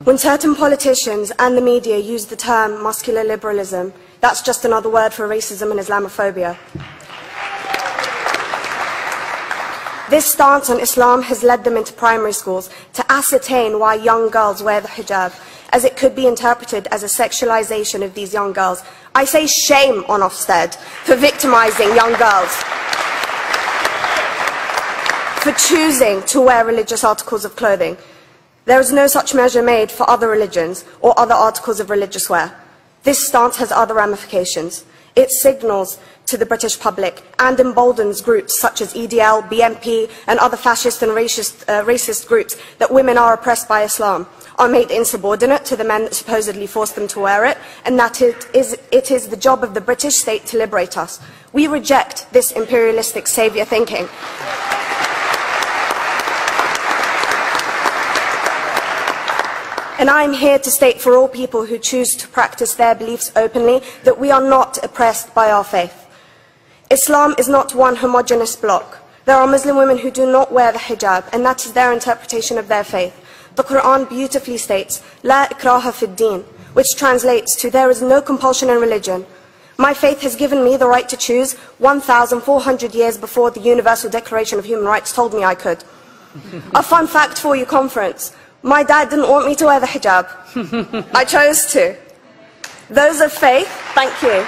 When certain politicians and the media use the term muscular liberalism, that's just another word for racism and Islamophobia. This stance on Islam has led them into primary schools to ascertain why young girls wear the hijab, as it could be interpreted as a sexualization of these young girls. I say shame on Ofsted for victimizing young girls, for choosing to wear religious articles of clothing. There is no such measure made for other religions or other articles of religious wear. This stance has other ramifications. It signals to the British public and emboldens groups such as EDL, BNP and other fascist and racist groups that women are oppressed by Islam, are made insubordinate to the men that supposedly forced them to wear it, and that it is the job of the British state to liberate us. We reject this imperialistic saviour thinking. And I am here to state for all people who choose to practice their beliefs openly that we are not oppressed by our faith. Islam is not one homogeneous block. There are Muslim women who do not wear the hijab, and that is their interpretation of their faith. The Quran beautifully states, "La ikraha fid din," which translates to, "There is no compulsion in religion." My faith has given me the right to choose 1,400 years before the Universal Declaration of Human Rights told me I could. A fun fact for you, conference. My dad didn't want me to wear the hijab. I chose to. Those of faith, thank you.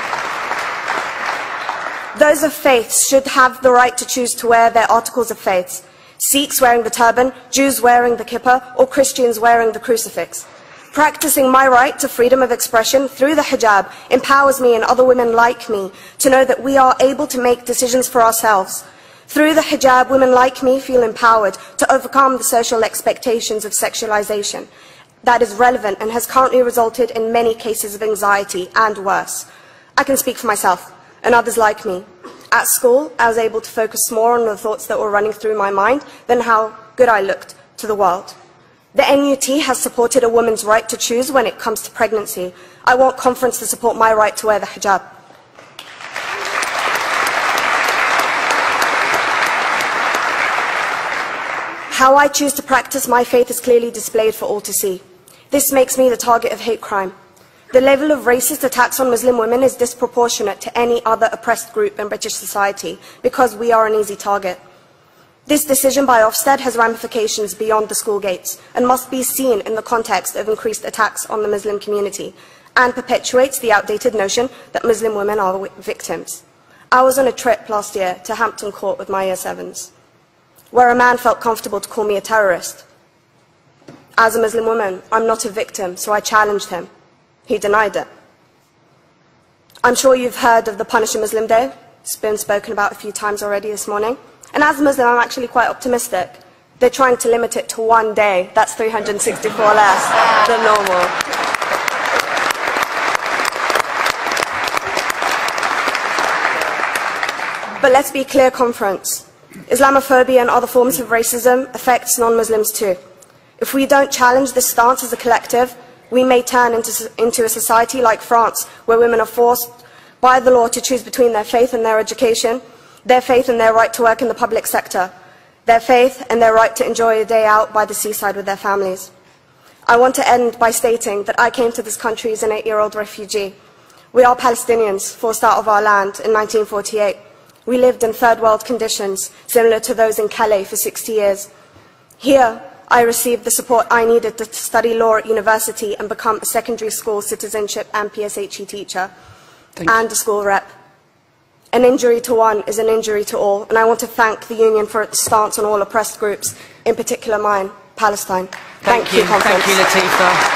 Those of faith should have the right to choose to wear their articles of faith. Sikhs wearing the turban, Jews wearing the kippah, or Christians wearing the crucifix. Practicing my right to freedom of expression through the hijab empowers me and other women like me to know that we are able to make decisions for ourselves. Through the hijab, women like me feel empowered to overcome the social expectations of sexualization that is relevant and has currently resulted in many cases of anxiety and worse. I can speak for myself and others like me. At school, I was able to focus more on the thoughts that were running through my mind than how good I looked to the world. The NUT has supported a woman's right to choose when it comes to pregnancy. I want conference to support my right to wear the hijab. How I choose to practice my faith is clearly displayed for all to see. This makes me the target of hate crime. The level of racist attacks on Muslim women is disproportionate to any other oppressed group in British society because we are an easy target. This decision by Ofsted has ramifications beyond the school gates and must be seen in the context of increased attacks on the Muslim community and perpetuates the outdated notion that Muslim women are victims. I was on a trip last year to Hampton Court with my Year 7s, where a man felt comfortable to call me a terrorist. As a Muslim woman, I'm not a victim, so I challenged him. He denied it. I'm sure you've heard of the Punish a Muslim Day. It's been spoken about a few times already this morning. And as a Muslim, I'm actually quite optimistic. They're trying to limit it to one day. That's 364 less than normal. But let's be clear, conference. Islamophobia and other forms of racism affects non-Muslims too. If we don't challenge this stance as a collective, we may turn into a society like France, where women are forced by the law to choose between their faith and their education, their faith and their right to work in the public sector, their faith and their right to enjoy a day out by the seaside with their families. I want to end by stating that I came to this country as an 8-year-old refugee. We are Palestinians, forced out of our land in 1948. We lived in third world conditions, similar to those in Calais for 60 years. Here, I received the support I needed to study law at university and become a secondary school citizenship and PSHE teacher and a school rep. An injury to one is an injury to all, and I want to thank the Union for its stance on all oppressed groups, in particular mine, Palestine. Thank you, Latifah.